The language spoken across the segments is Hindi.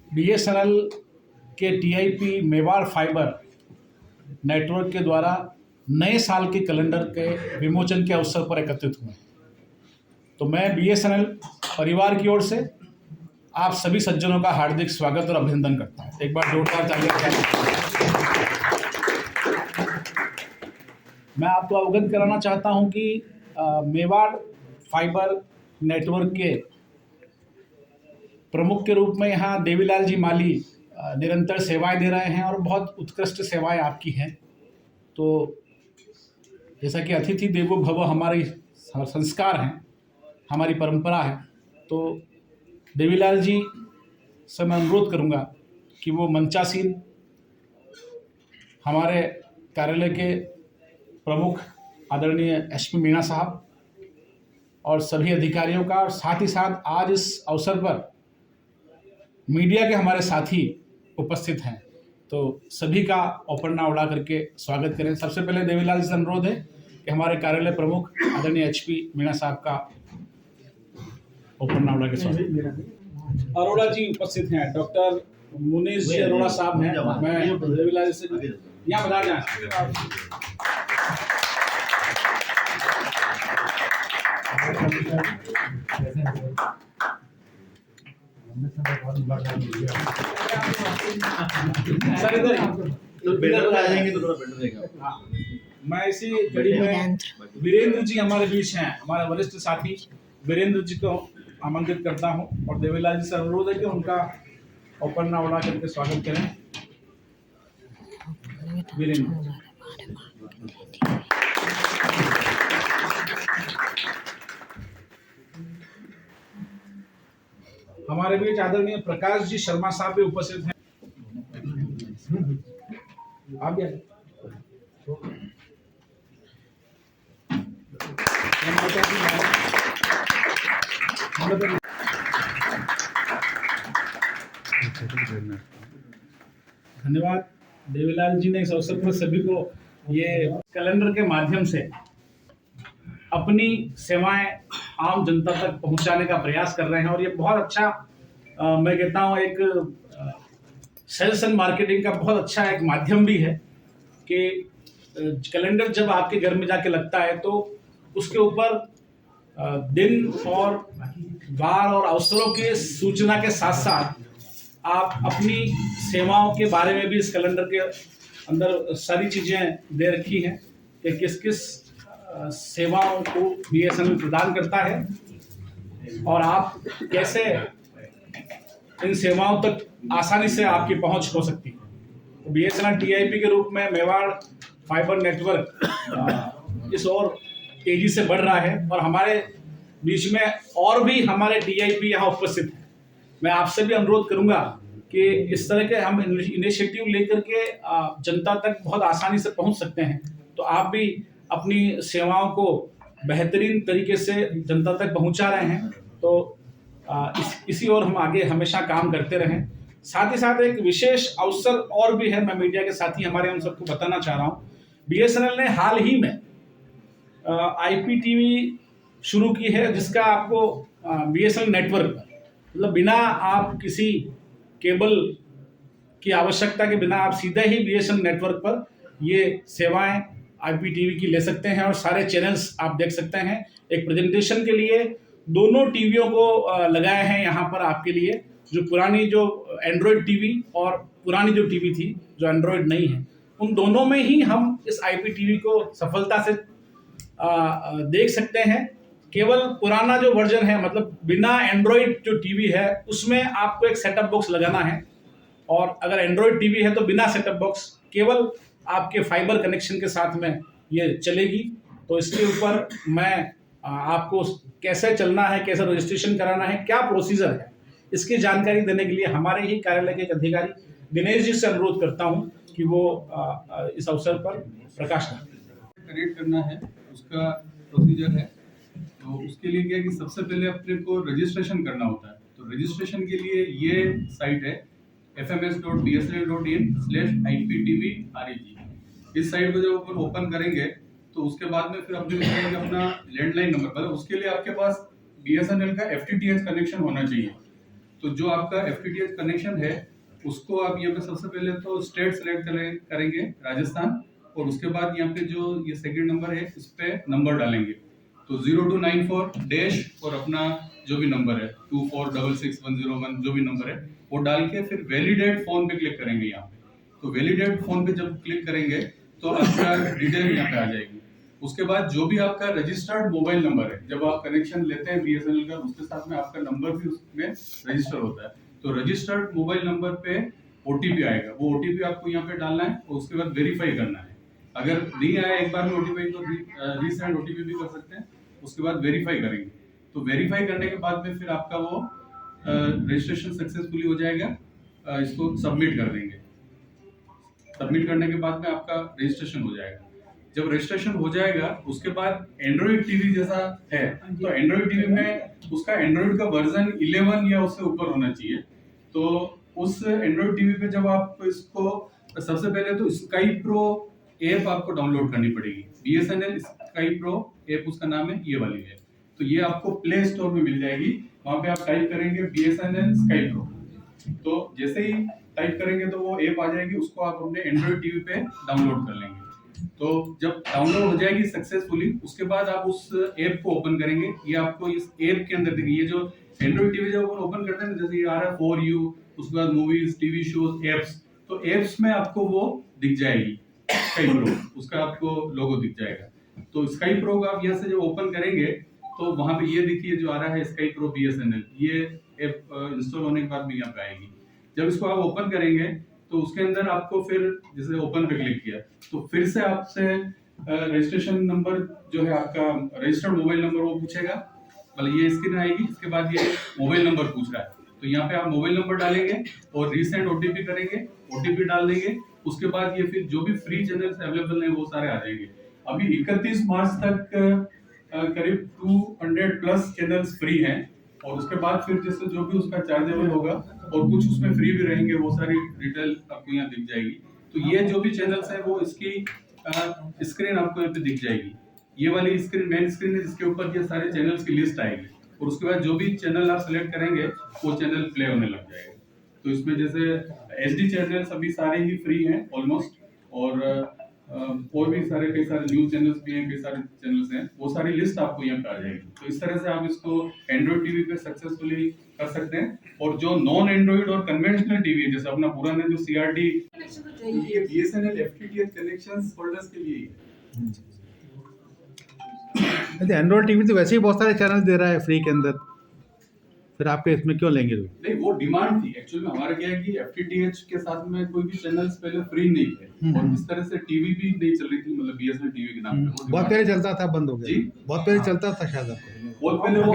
बीएसएनएल के टीआईपी मेवाड़ फाइबर नेटवर्क के द्वारा नए साल के कैलेंडर के विमोचन के अवसर पर एकत्रित हुए। तो मैं बीएसएनएल परिवार की ओर से आप सभी सज्जनों का हार्दिक स्वागत और अभिनंदन करता हूँ। एक बार जोरदार तालियां। मैं आपको अवगत कराना चाहता हूँ कि मेवाड़ फाइबर नेटवर्क के प्रमुख के रूप में यहाँ देवीलाल जी माली निरंतर सेवाएं दे रहे हैं और बहुत उत्कृष्ट सेवाएं आपकी हैं। तो जैसा कि अतिथि देवो भव हमारी संस्कार हैं, हमारी परंपरा है, तो देवीलाल जी से मैं अनुरोध करूंगा कि वो मंचासीन हमारे कार्यालय के प्रमुख आदरणीय एसपी मीणा साहब और सभी अधिकारियों का, और साथ ही साथ आज इस अवसर पर मीडिया के हमारे साथी उपस्थित हैं, तो सभी का औपरना उड़ा करके स्वागत करें। सबसे पहले देवीलाल जी से अनुरोध है कि हमारे कार्यालय प्रमुख आदरणीय एचपी मीणा साहब का औपरना उड़ा के स्वागत। अरोड़ा जी उपस्थित हैं, डॉक्टर मुनीश जी अरोड़ा साहब हैं। मैं देवीलाल जी से यहाँ बता जाए। सर इधर तो बेटर आ जाएंगे तो थोड़ा बेटर रहेगा। मैं इसी कड़ी में वीरेंद्र जी हमारे बीच हैं, हमारे वरिष्ठ साथी वीरेंद्र जी को आमंत्रित करता हूं और देवीलाल जी से अनुरोध है कि उनका औपरना उड़ा करके स्वागत करें। वीरेंद्र हमारे बीच आदरणीय प्रकाश जी शर्मा साहब भी उपस्थित हैं। आप धन्यवाद देवीलाल जी ने इस अवसर पर सभी को ये कैलेंडर के माध्यम से अपनी सेवाएं आम जनता तक पहुंचाने का प्रयास कर रहे हैं और ये बहुत अच्छा मैं कहता हूं एक सेल्स एंड मार्केटिंग का बहुत अच्छा एक माध्यम भी है कि कैलेंडर जब आपके घर में जाके लगता है तो उसके ऊपर दिन और वार और अवसरों की सूचना के साथ साथ आप अपनी सेवाओं के बारे में भी इस कैलेंडर के अंदर सारी चीजें दे रखी हैं कि किस किस सेवाओं को बीएसएनएल प्रदान करता है और आप कैसे इन सेवाओं तक आसानी से आपकी पहुंच हो सकती है। तो बीएसएनएल टीआईपी के रूप में मेवाड़ फाइबर नेटवर्क इस और तेजी से बढ़ रहा है और हमारे बीच में और भी हमारे टीआईपी यहाँ उपस्थित हैं। मैं आपसे भी अनुरोध करूंगा कि इस तरह के हम इनिशिएटिव लेकर के जनता तक बहुत आसानी से पहुंच सकते हैं, तो आप भी अपनी सेवाओं को बेहतरीन तरीके से जनता तक पहुंचा रहे हैं। तो इसी ओर हम आगे हमेशा काम करते रहें। साथ ही साथ एक विशेष अवसर और भी है, मैं मीडिया के साथी हमारे उन सबको बताना चाह रहा हूँ। बीएसएनएल ने हाल ही में आईपीटीवी शुरू की है, जिसका आपको बीएसएनएल नेटवर्क मतलब बिना आप किसी केबल की आवश्यकता के बिना आप सीधे ही बीएसएनएल नेटवर्क पर ये सेवाएं आईपीटीवी की ले सकते हैं और सारे चैनल्स आप देख सकते हैं। एक प्रेजेंटेशन के लिए दोनों टीवियों को लगाए हैं यहाँ पर आपके लिए, जो पुरानी जो एंड्रॉयड टीवी और पुरानी जो टीवी थी जो एंड्रॉयड नहीं है, उन दोनों में ही हम इस आईपीटीवी को सफलता से देख सकते हैं। केवल पुराना जो वर्जन है, मतलब बिना एंड्रॉयड जो टीवी है उसमें आपको एक सेटअप बॉक्स लगाना है, और अगर एंड्रॉयड टीवी है तो बिना सेटअप बॉक्स केवल आपके फाइबर कनेक्शन के साथ में ये चलेगी। तो इसके ऊपर मैं आपको कैसे चलना है, कैसे रजिस्ट्रेशन कराना है, क्या प्रोसीजर है, इसकी जानकारी देने के लिए हमारे ही कार्यालय के एक अधिकारी दिनेश जी से अनुरोध करता हूं कि वो इस अवसर पर प्रकाश डालें। कनेक्ट करना है उसका प्रोसीजर है। तो उसके लिए क्या है कि सबसे पहले अपने को रजिस्ट्रेशन करना होता है। तो रजिस्ट्रेशन के लिए ये साइट है fms.bsnl.in/iptvreg। इस साइट को जब अपन ओपन करेंगे तो उसके बाद में फिर अपने अपना लैंडलाइन नंबर, मतलब उसके लिए आपके पास बीएसएनएल का FTTH कनेक्शन होना चाहिए। तो जो आपका FTTH कनेक्शन है उसको आप यहाँ पे सबसे पहले तो स्टेट सेलेक्ट करेंगे राजस्थान, और उसके बाद यहाँ पे जो ये सेकंड नंबर है इस पे नंबर डालेंगे, तो 0294 डैश और अपना जो भी नंबर है 24666101 जो भी नंबर है वो डाल के फिर वैलिडेट फोन पे क्लिक करेंगे यहाँ पे। तो वैलिडेट फोन पे जब क्लिक करेंगे तो आपका डिटेल यहाँ पे आ जाएगी। उसके बाद जो भी आपका रजिस्टर्ड मोबाइल नंबर है, जब आप कनेक्शन लेते हैं BSNL का उसके साथ में आपका नंबर भी उसमें रजिस्टर होता है, तो रजिस्टर्ड मोबाइल नंबर पे OTP आएगा, वो OTP आपको यहाँ पे डालना है और उसके बाद वेरीफाई करना है। अगर नहीं आया एक बार में OTP तो रीसेंड OTP भी कर सकते हैं, उसके बाद वेरीफाई करेंगे। तो वेरीफाई करने के बाद में फिर आपका वो रजिस्ट्रेशन सक्सेसफुली हो जाएगा, इसको सबमिट कर देंगे। सबमिट करने के बाद में आपका रजिस्ट्रेशन हो जाएगा। जब रजिस्ट्रेशन हो जाएगा उसके बाद एंड्रॉइड टीवी जैसा है, तो एंड्रॉइड टीवी में उसका एंड्रॉइड का वर्जन 11 या उससे ऊपर होना चाहिए। तो उस एंड्रॉइड टीवी पे जब आप इसको सबसे पहले तो स्काई प्रो ऐप आपको डाउनलोड करनी पड़ेगी। BSNL स्काई प्रो ऐप उसका नाम है, ये वाली है। तो ये आपको प्ले स्टोर में मिल जाएगी, वहां पे आप टाइप करेंगे BSNL स्काई प्रो, तो जैसे ही टाइप करेंगे तो वो ऐप आ जाएगी, उसको आप अपने एंड्रॉइड टीवी पे डाउनलोड कर लेंगे। तो जब डाउनलोड हो जाएगी सक्सेसफुली उसके बाद आप उस ऐप को ओपन करेंगे। ये आपको इस ऐप के अंदर देखिए, ये जो एंड्रॉइड टीवी जब ओपन करते हैं जैसे ये आ रहा है फॉर यू, उसके बाद मूवीज, टीवी शोज, एप्स, तो एप्स में आपको वो दिख जाएगी स्काई प्रो, उसका आपको लोगो दिख जाएगा। तो स्काई प्रो का आप यहाँ से जब ओपन करेंगे तो वहां पे ये देखिए जो आ रहा है स्काई प्रो BSNL, ये ऐप इंस्टॉल होने के बाद भी यहाँ पे आएगी। जब इसको आप ओपन करेंगे तो उसके अंदर आपको फिर जैसे ओपन पे क्लिक किया तो फिर से आपसे रजिस्ट्रेशन नंबर जो है आपका रजिस्टर्ड मोबाइल नंबर वो पूछेगा, मतलब ये स्क्रीन आएगी। इसके बाद ये मोबाइल नंबर पूछ रहा है, तो यहाँ पे आप मोबाइल नंबर डालेंगे और रीसेंड OTP करेंगे, OTP डाल देंगे। उसके बाद ये फिर जो भी फ्री चैनल्स अवेलेबल हैं वो सारे आ जाएंगे। अभी 31 मार्च तक करीब 200 प्लस चैनल्स फ्री हैं, और उसके बाद फिर जैसे जो भी उसका चार्जेबल होगा और कुछ उसमें फ्री भी रहेंगे, वो सारी डिटेल आपको यहाँ दिख जाएगी। तो ये जो भी चैनल्स हैं वो इसकी स्क्रीन आपको यहाँ पे दिख जाएगी। ये वाली स्क्रीन मेन स्क्रीन है जिसके ऊपर ये सारे चैनल्स की लिस्ट आएगी, और उसके बाद जो भी चैनल आप सेलेक्ट करेंगे वो चैनल प्ले होने लग जाएगा। तो इसमें जैसे HD चैनल्स अभी सारे ही फ्री हैं ऑलमोस्ट, और भी सारे कई सारे न्यूज चैनल्स भी हैं, कई सारे चैनल्स हैं, वो सारी लिस्ट आपको यहाँ पे आ जाएगी। तो इस तरह से आप इसको एंड्रॉइड टीवी पे सक्सेसफुली कर सकते हैं। और जो नॉन एंड्रॉइड और कन्वेंशनल टीवी है जैसे अपना पुराना जो CRT, ये BSNL FTTH कनेक्शंस होल्डर्स के लिए ही एंड्रॉइड टीवी तो वैसे ही बहुत सारे चैनल दे रहा है फ्री के अंदर, फिर आपके इसमें क्यों लेंगे? नहीं, वो डिमांड थी एक्चुअली में। हमारा क्या है कि FTTH के साथ में कोई भी चैनल्स पहले फ्री नहीं थे, और इस तरह से टीवी भी नहीं चल रही थी, मतलब BSNL टीवी के नाम पे बहुत पहले चलता था, बंद हो गया जी? बहुत पहले चलता था शायद आपको। बहुत पहले वो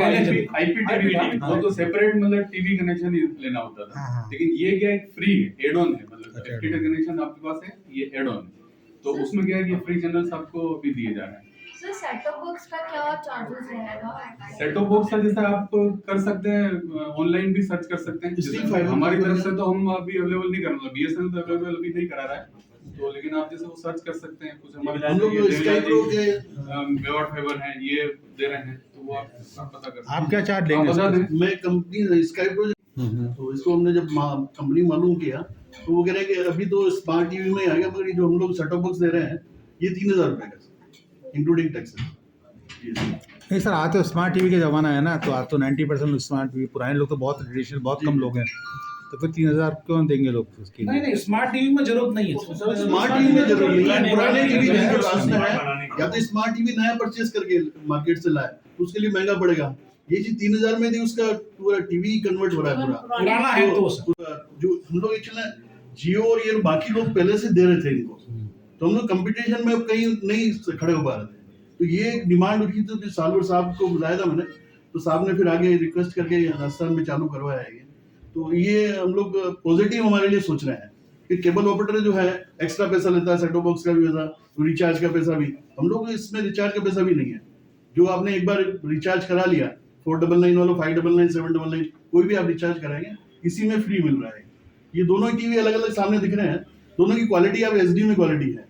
IPTV था, वो तो सेपरेट मतलब टीवी कनेक्शन ही लेना होता था। लेकिन ये क्या है, फ्री है, एड ऑन है, मतलब FTTH कनेक्शन आपके पास है, ये एड ऑन है। तो उसमें क्या है कि फ्री चैनल्स आपको अभी दिए जा रहे हैं। सर सेट टॉप बॉक्स का क्या चार्जेस रहेगा? सेट टॉप बॉक्स का जैसे आप कर सकते हैं, ऑनलाइन भी सर्च कर सकते हैं। जैसे हमारी तरफ से तो हम अभी अवेलेबल नहीं कर रहे, BSNL तो अवेलेबल अभी नहीं करा रहा है, तो लेकिन आप जैसे वो सर्च कर सकते हैं। कुछ हमारे मेवाड़ फाइबर हैं, ये दे रहे हैं, तो वो आप पता कर सकते हैं। आप क्या चार्ज लेंगे? मैं कंपनी स्काई प्रो, तो इसको हमने जब कंपनी मालूम किया तो वो कह रहे हैं कि अभी तो स्मार्ट टीवी में आ गया, मगर ये जो हम लोग सेट टॉप बॉक्स दे रहे हैं ये 3000 रुपए का इंक्लूडिंग टैक्स। नहीं सर, आज तो स्मार्ट टीवी का ज़माना है ना, तो आज तो 90% स्मार्ट टीवी, पुराने लोग तो बहुत ट्रेडिशनल, बहुत कम लोग हैं, तो फिर 3000 क्यों देंगे लोग उसकी? नहीं, स्मार्ट टीवी में जरूरत नहीं है। स्मार्ट टीवी में जरूर नहीं है, पुराने टीवी जिनके पास में है, या तो स्मार्ट टीवी नया परचेज करके मार्केट से लाए, उसके लिए महंगा पड़ेगा। ये चीज 3000 में थी, उसका पूरा टीवी कन्वर्ट हो रहा है पूरा पुराना है तो जो हम लोग एक्चुअली जियो और ये बाकी लोग पहले से दे रहे थे इनको, तो हम लोग कंपटीशन में कहीं नहीं खड़े हो पा रहे थे। तो ये डिमांड उठी थी, सालवर साहब को बुलाया था मैंने, तो साहब ने फिर आगे रिक्वेस्ट करके राजस्थान में चालू करवाया है ये। तो ये हम लोग पॉजिटिव हमारे लिए सोच रहे हैं कि केबल ऑपरेटर जो है एक्स्ट्रा पैसा लेता है, सेट टॉप बॉक्स का भी पैसा, रिचार्ज का पैसा भी, हम लोग इसमें रिचार्ज का पैसा भी नहीं है। जो आपने एक बार रिचार्ज करा लिया 499 वालों, 599, 799, कोई भी आप रिचार्ज कराएंगे इसी में फ्री मिल रहा है। ये दोनों टीवी अलग अलग सामने दिख रहे हैं, दोनों की क्वालिटी अब HD में क्वालिटी है,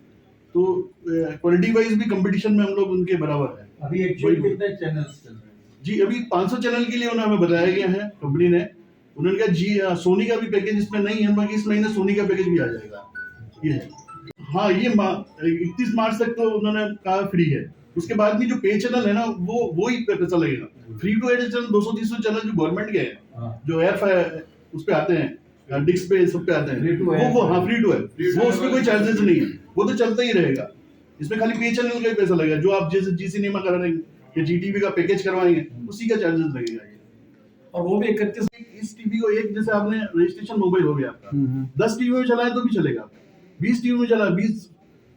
तो क्वालिटी वाइज भी कंपटीशन में हम लोग उनके बराबर है। अभी एक्चुअली कितने चैनल्स चल रहे हैं? जी अभी 500 चैनल के लिए उन्हें हमें बताया गया है कंपनी ने, उन्होंने कहा सोनी का भी पैकेज इसमें नहीं है, बाकी इस महीने सोनी का पैकेज भी आ जाएगा। ये है। हाँ, ये 31 मार्च तक तो उन्होंने कहा फ्री है। उसके बाद भी जो पे चैनल है ना, वो ही पैसा लगेगा। Free to air channel 200-300 channel जो गवर्नमेंट के हैं, जो एयर उस पे आते हैं, डिस्क पे सब पे आते हैं, वो हाँ फ्री टू एयर, वो उसमें कोई चार्जेस नहीं है, वो तो चलता ही रहेगा। इसमें खाली पे चैनल का ही पैसा लगेगा, जो आप जैसे जी सिनेमा कराएंगे या जीटीवी का पैकेज करवाएंगे, उसी का चार्जेस लगेगा। और वो भी 31 इस टीवी को एक जैसे आपने रजिस्ट्रेशन मोबाइल हो गया आपका, 10 टीवी में चलाए तो भी चलेगा, 20 टीवी में चला,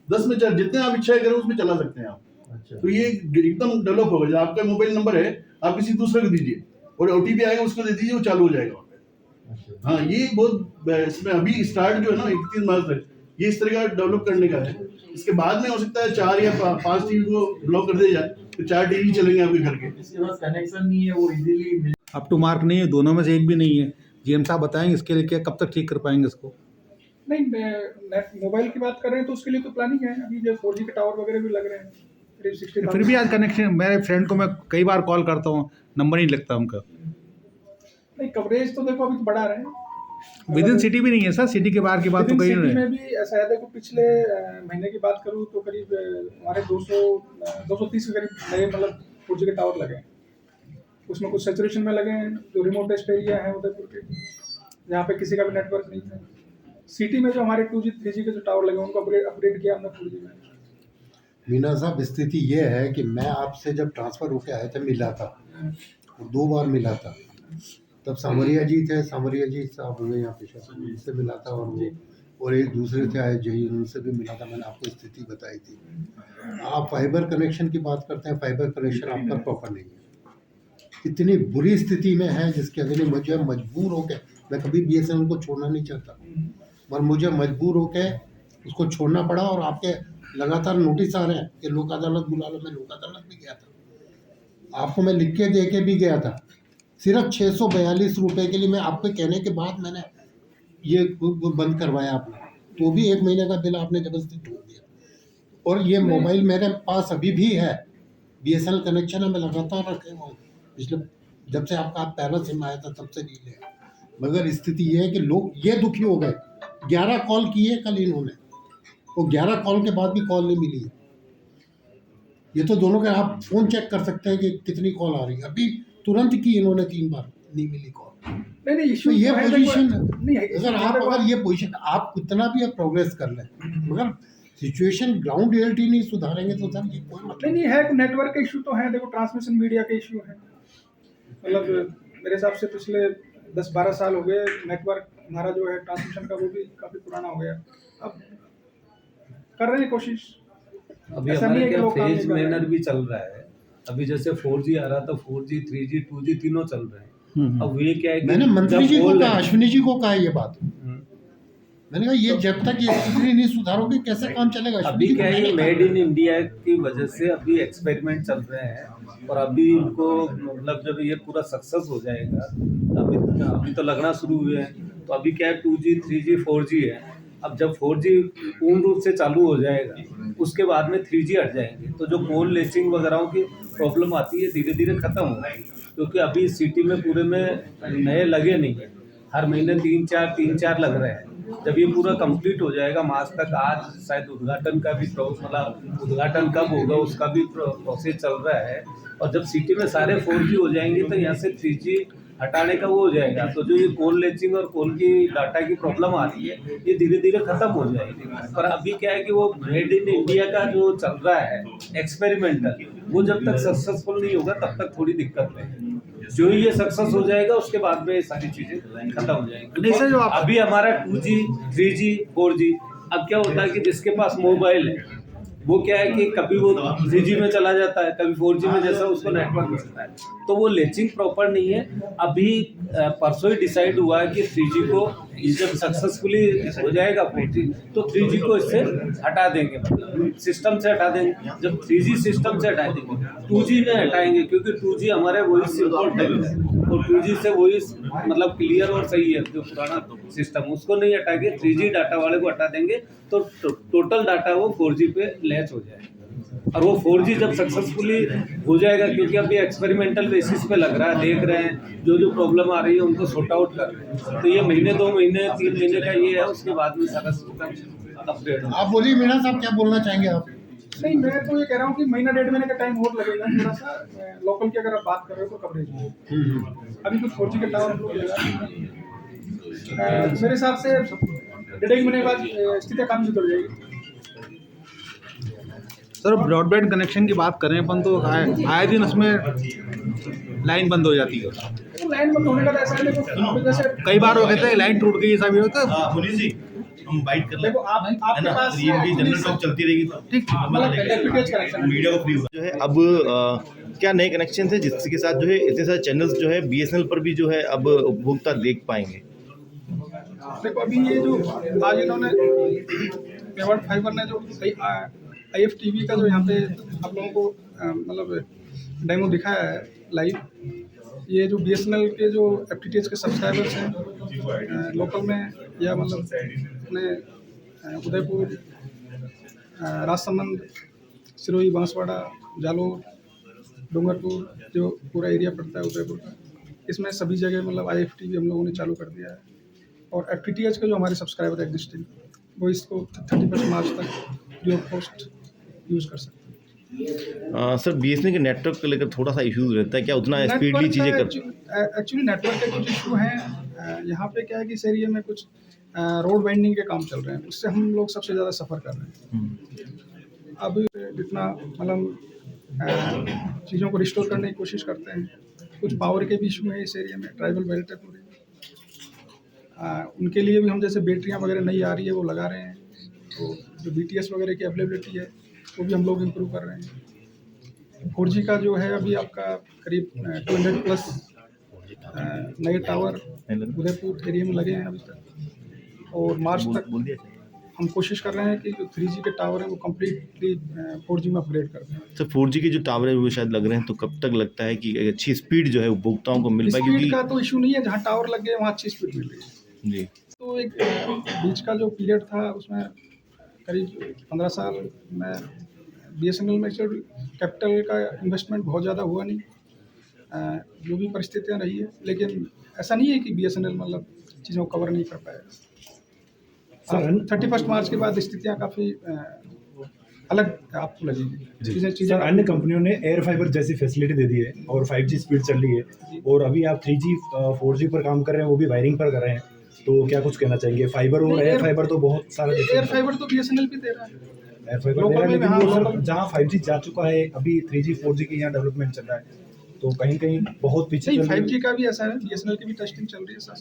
10 में चला, जितने आप इच्छा करें उसमें चला सकते हैं आप। अच्छा। तो ये एकदम डेवलप होगा। जब आपका मोबाइल नंबर है, आप किसी दूसरे को दीजिए और ओटीपी आएगा, उसको दे दीजिए, वो चालू हो जाएगा। अच्छा। हाँ, ये बहुत इसमें अभी स्टार्ट जो है ना 31 मार्च तक, ये इस तरह का डेवलप करने का है। इसके बाद में हो सकता है 4 या 5 टीवी को ब्लॉक कर दिया जाए, तो 4 टीवी चलेंगे आपके घर के। इसके पास कनेक्शन नहीं है, वो इजीली अप टू मार्क नहीं है, दोनों में से एक भी नहीं है। जीएम साहब बताएंगे इसके लिए क्या, कब तक ठीक कर पाएंगे इसको? नहीं, नेट मोबाइल की बात कर रहे हैं तो उसके लिए तो प्लानिंग है। अभी जो 4G के टावर वगैरह भी लग रहे हैं, करीब 60,000। फिर भी आज कनेक्शन, मेरे फ्रेंड को मैं कई बार कॉल करता हूँ, नंबर नहीं लगता उनका। नहीं, कवरेज तो देखो अभी तो बढ़ा रहे हैं। विद इन सिटी भी नहीं है सर, सिटी के बाहर की बात तो कहीं सिटी नहीं में भी ऐसा है। देखो पिछले महीने की बात करूँ तो करीब हमारे 230 के करीब नए मतलब 4G के टावर लगे हैं। उसमें कुछ सैचुरेशन में लगे हैं, जो रिमोटेस्ट एरिया है उदयपुर के, जहाँ पे किसी का भी नेटवर्क नहीं था। सिटी में जो हमारे 2G 3G के जो टावर लगे उनको अपग्रेड किया हमने 4G में। मीना साहब, स्थिति ये है कि मैं आपसे जब ट्रांसफ़र होके आया था मिला था, 2 बार मिला था। तब सांवरिया जी थे, सांवरिया जी साहब हुए यहाँ पे, उनसे मिला था, और एक दूसरे थे आए जही, उनसे भी मिला था। मैंने आपको स्थिति बताई थी। आप फाइबर कनेक्शन की बात करते हैं, फाइबर कनेक्शन आपका प्रॉपर नहीं है, इतनी बुरी स्थिति में है जिसके अगले मुझे मजबूर हो के, मैं कभी BSNL को छोड़ना नहीं चाहता, पर मुझे मजबूर हो के उसको छोड़ना पड़ा। और आपके लगातार नोटिस आ रहे हैं कि लोक अदालत बुला लो। मैं लोक अदालत भी गया था, आपको मैं लिख के दे के भी गया था। सिर्फ 642 रुपये के लिए मैं आपके कहने के बाद मैंने ये बंद करवाया आपने, तो भी 1 महीने का बिल आपने जबरदस्ती छोड़ दिया। और ये मोबाइल मेरे पास अभी भी है, BSNL कनेक्शन है, मैं लगातार रखे हुआ हूँ। पिछले जब से आपका पहला सिम आया था तब से नहीं लिया। मगर स्थिति ये है कि लोग ये दुखी हो गए। 11 कॉल किए कल इन्होंने, वो 11 कॉल के बाद भी कॉल नहीं मिली है। ये तो दोनों के आप फ़ोन चेक कर सकते हैं कि कितनी कॉल आ रही है। अभी तुरंत की इन्होंने 3 बार, नहीं मिली कॉल। नहीं इशू तो ये पोजीशन नहीं है। अगर ये पोजीशन आप कितना भी प्रोग्रेस कर लें, मगर सिचुएशन ग्राउंड रियलिटी नहीं सुधारेंगे तो सर ये कोई मतलब नहीं है। नेटवर्क का इशू तो है, देखो ट्रांसमिशन मीडिया का इशू है। मतलब मेरे हिसाब से पिछले 10-12 साल हो गए नेटवर्क हमारा जो है ट्रांसमिशन का, वो भी काफ़ी पुराना हो गया। अब कर रहे हैं कोशिश। अभी हमारे क्या फेज मैनर भी चल रहा है। अभी जैसे 4G आ रहा था, 4G 3G 2G तीनों चल रहे हैं। अब ये क्या है कि मैंने मंत्री जी को कहा, अश्विनी जी को कहा ये बात। मैंने कहा ये जब तक ये स्थिति नहीं सुधारोगे कैसे काम चलेगा। अभी क्या है, मेड इन इंडिया की वजह से अभी एक्सपेरिमेंट चल रहे हैं, और अभी इनको मतलब जब ये पूरा सक्सेस हो जाएगा, अभी तो लगना शुरू हुए हैं। तो अभी क्या है, 2G 3G 4G है। अब जब 4G पूर्ण रूप से चालू हो जाएगा, उसके बाद में 3G हट जाएंगे, तो जो कॉल लेसिंग वगैरह की प्रॉब्लम आती है धीरे धीरे खत्म हो जाएगी। क्योंकि अभी सिटी में पूरे में नए लगे नहीं है, हर महीने 3-4 लग रहे हैं। जब ये पूरा कंप्लीट हो जाएगा मार्च तक, आज शायद उद्घाटन का भी मतलब उद्घाटन कब होगा उसका भी प्रोसेस चल रहा है। और जब सिटी में सारे 4G हो जाएंगे तो यहाँ से 3G हटाने का वो हो जाएगा। तो जो ये कॉल लेचिंग और कॉल की डाटा की प्रॉब्लम आ रही है, ये धीरे धीरे खत्म हो जाएगी। पर अभी क्या है कि वो मेड इन इंडिया का जो चल रहा है एक्सपेरिमेंटल, वो जब तक सक्सेसफुल नहीं होगा तब तक थोड़ी दिक्कत है। जो ही ये सक्सेस हो जाएगा उसके बाद में सारी चीजें खत्म हो जाएंगी। नहीं सर, जो अभी हमारा 2G 3G 4G, अब क्या होता है कि जिसके पास मोबाइल है वो क्या है कि कभी वो 3G में चला जाता है, कभी 4G में, जैसा उसको नेटवर्क मिलता है। तो वो लेचिंग प्रॉपर नहीं है। अभी परसों ही डिसाइड हुआ है कि 3G को जब सक्सेसफुली हो जाएगा 4G, तो 3G को इससे हटा देंगे, मतलब सिस्टम से हटा देंगे। जब 3G सिस्टम से हटा देंगे, 2G में हटाएंगे, क्योंकि 2G हमारे वॉइस इम्पोर्टेंट है, और 2G से वॉइस मतलब क्लियर और सही है। जो पुराना सिस्टम उसको नहीं हटा के 3G डाटा वाले को हटा देंगे, तो टोटल डाटा वो 4G पे लैच हो जाएगा। और वो 4G जब सक्सेसफुली हो जाएगा, क्योंकि अभी एक्सपेरिमेंटल बेसिस पे लग रहा है, देख रहे हैं जो प्रॉब्लम आ रही है उनको सॉर्ट आउट कर रहे हैं, तो ये महीने 2 महीने 3 महीने का ये है, उसके बाद में सारा सिस्टम अपडेट हो। आप बोलिए मीना साहब, क्या बोलना चाहेंगे आप? नहीं, मैं तो ये कह रहा हूँ कि महीना 1.5 महीने का टाइम और लगेगा थोड़ा सा। लोकल की अगर आप बात कर रहे हो तो कवरेज में अभी कुछ 4G के टावर हम लोग लगा मेरे हिसाब से 1.5 महीने बाद स्थिति काफी सुधर जाएगी। सर ब्रॉडबैंड कनेक्शन की बात करें अपन तो आए दिन उसमें लाइन बंद हो जाती है। तो लाइन बंद होने का तो ऐसा है, देखो जैसे कई बार हो कहते हैं लाइन टूट गई, ऐसा भी होता है। पुनीत जी, हम बाइट कर देखो आपके पास जनरल टॉक चलती रहेगी तो ठीक मतलब FTTH कनेक्शन मीडिया को फ्री जो है। अब क्या नए कनेक्शन थे जिसके साथ जो है इतने सारे चैनल्स जो है BSNL पर भी जो है अब उपभोक्ता देख पाएंगे? देखो अभी ये जो आज इन्होंने मेवाड़ फाइबर ने जो IFTV का जो यहाँ पे आप लोगों को मतलब डेमो दिखाया है लाइव, ये जो BSNL के जो FTTH के सब्सक्राइबर्स हैं लोकल में या मतलब अपने उदयपुर, राजसमंद, सिरोही, बांसवाड़ा, जालोर, डूंगरपुर जो पूरा एरिया पड़ता है उदयपुर का, इसमें सभी जगह मतलब IFTV हम लोगों ने चालू कर दिया है। और FTTH के जो हमारे सब्सक्राइबर एग्जिस्टिंग वो इसको 31 मार्च तक फ्री ऑफ कॉस्ट यूज़ कर सकते हैं। सर BSNL के नेटवर्क को लेकर थोड़ा सा इश्यूज रहता है, क्या उतना स्पीडली चीज़ें कर? एक्चुअली नेटवर्क के कुछ इशू हैं। यहाँ पे क्या है कि इस एरिया में कुछ रोड वाइंडिंग के काम चल रहे हैं, उससे हम लोग सबसे ज़्यादा सफ़र कर रहे हैं। अब जितना मतलब चीज़ों को रिस्टोर करने की कोशिश करते हैं। कुछ पावर के भी इशू हैं इस एरिया में, ट्राइबल बेल्ट है पूरी, उनके लिए भी हम जैसे बैटरियाँ वगैरह नई आ रही है वो लगा रहे हैं, तो जो BTS वगैरह की अवेलेबिलिटी है वो भी हम लोग इम्प्रूव कर रहे हैं। 4G का जो है अभी आपका करीब 200+ नए टावर उदयपुर एरिया में लगे हैं अभी तक, और मार्च तक हम कोशिश कर रहे हैं कि जो 3G के टावर हैं वो कम्प्लीटली 4G में अपग्रेड कर दें। सर 4G के जो टावर है वो शायद लग रहे हैं, तो कब तक लगता है कि अच्छी स्पीड जो है उपभोक्ताओं को मिल पाएगी? स्पीड का तो इशू नहीं है, जहाँ टावर लग गए वहाँ अच्छी स्पीड मिल रही है जी। तो एक बीच का जो पीरियड था उसमें करीब 15 साल में BSNL में कैपिटल का इन्वेस्टमेंट बहुत ज़्यादा हुआ नहीं, जो भी परिस्थितियाँ रही है, लेकिन ऐसा नहीं है कि BSNL मतलब चीज़ों को कवर नहीं कर पाएगा। 31 मार्च के बाद स्थितियाँ काफ़ी अलग आपको लगेगी। सर अन्य कंपनियों ने एयर फाइबर जैसी फैसिलिटी दे दी है और 5G स्पीड चल रही है, और अभी आप 3G 4G पर काम कर रहे हैं, वो भी वायरिंग पर कर रहे हैं, तो क्या कुछ कहना चाहेंगे? फाइबर और एयर फाइबर तो बहुत सारा एयर फाइबर तो BSNL भी दे रहा है, एयर फाइबर दे रहा है, लेकिन वो सर जहाँ 5G जा चुका है, अभी 3G 4G की यहाँ डेवलपमेंट चल रहा है, तो कहीं कहीं बहुत पीछे। नहीं, 5G का भी ऐसा है, BSNL की भी टेस्टिंग चल रही है सर,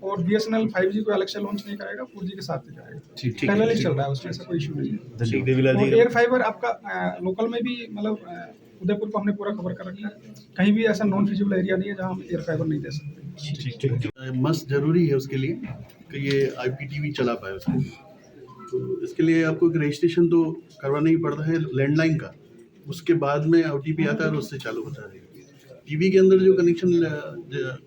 और BSNL 5G को अलग से लॉन्च नहीं कराएगा, 4G के साथ ही कराएगा, पहले ही चल रहा है, उसमें ऐसा कोई इशू नहीं है। और एयर फाइबर आपका लोकल में भी मतलब उदयपुर को हमने पूरा कवर कर रखा है, कहीं भी ऐसा नॉन फिजिबल एरिया नहीं है जहाँ हम एयर फाइबर नहीं दे सकते। मस्ट जरूरी है उसके लिए कि ये IPTV चला पाए उसको, तो इसके लिए आपको एक रजिस्ट्रेशन तो करवाना ही पड़ता है लैंडलाइन का, उसके बाद में OTP आता है और उससे चालू होता है। टीवी के अंदर जो कनेक्शन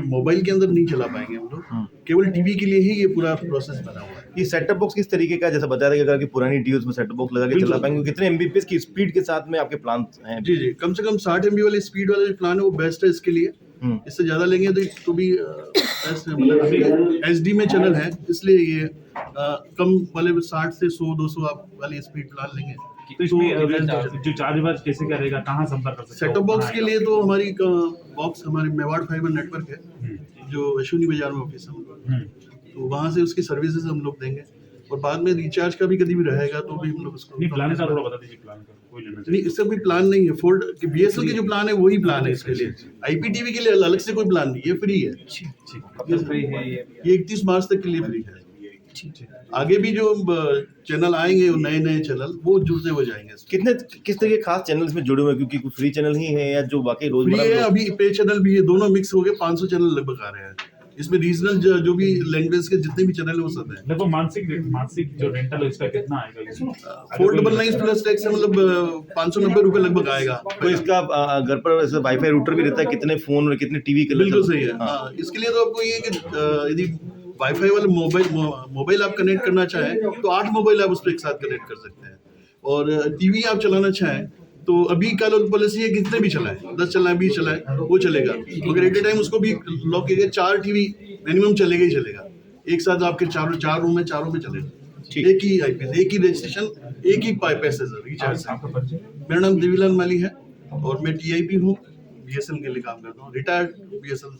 मोबाइल के अंदर नहीं चला पाएंगे हम लोग, केवल टीवी के लिए ही ये पूरा प्रोसेस बना हुआ है। ये सेटअप बॉक्स किस तरीके का, जैसा बताया था कि अगर आपकी पुरानी टीवीज में सेटअप बॉक्स लगा के चला पाएंगे, कितने MBPS की स्पीड के साथ में आपके प्लान हैं? जी जी, कम से कम 60 MB वाले स्पीड वाला जो प्लान है वो बेस्ट है इसके लिए। इससे ज़्यादा लेंगे तो भी मतलब HD में चैनल है, इसलिए ये कम वाले 60 से 100-200 आप वाली स्पीड प्लान लेंगे। तो इसमें जो चार्ज कैसे करेगा, कहाँ संपर्क कर सकते हैं? सेटअप बॉक्स के लिए तो हमारी बॉक्स हमारे मेवाड़ फाइबर नेटवर्क है जो अश्विनी बाजार में ऑफिस है, तो वहाँ से उसकी सर्विसेज हम लोग देंगे, और बाद में रिचार्ज का भी कभी भी रहेगा तो भी हम लोग उसको नहीं, प्लान का थोड़ा बता दीजिए, प्लान का कोई लेना नहीं, इससे कोई प्लान नहीं है। फोर्ड BSNL के जो प्लान है वही प्लान है इसके लिए, IPTV के लिए अलग से कोई प्लान नहीं, ये फ्री है। कब तक फ्री है ये 31 मार्च तक के लिए फ्री है। आगे भी जो चैनल आएंगे नए चैनल वो जुड़ते हो जाएंगे। किस तरह के खास चैनल इसमें जुड़े हुए हैं, क्योंकि फ्री चैनल ही है या जो बाकी रोज फ्री है, अभी पे चैनल भी है, दोनों मिक्स हो गए 500 चैनल लगभग आ रहे हैं। इसमें रीजनल जो भी लैंग्वेज के जितने भी चैनल है वो सब है। देखो मानसिक जो रेंटल है इसका कितना आएगा? 499 प्लस टैक्स है, मतलब 590 रुपए लगभग आएगा। तो इसका घर पर वाईफाई रूटर भी रहता है, कितने फोन और कितने टीवी के? बिल्कुल सही है। हाँ, इसके लिए तो आपको ये कि यदि वाईफाई वाले मोबाइल आप कनेक्ट करना चाहें तो 8 मोबाइल आप उस पर एक साथ कनेक्ट कर सकते हैं। और टीवी आप चलाना चाहें तो अभी का पॉलिसी है कितने भी चलाएं, 10 चलाएं 20 चलाएं वो चलेगा, मगर एट ए टाइम उसको भी लॉक किया 4 टीवी मिनिमम चलेगा ही चलेगा। एक साथ आपके चार रूम में, चारों में चलेगा, एक ही आईपीएस, एक ही रजिस्ट्रेशन, एक ही पैसे सर रिचार्ज। मेरा नाम देवीलाल माली है और मैं टीआईपी हूँ, बीएसएनएल के लिए काम करता हूँ, रिटायर्ड बीएसएनएल।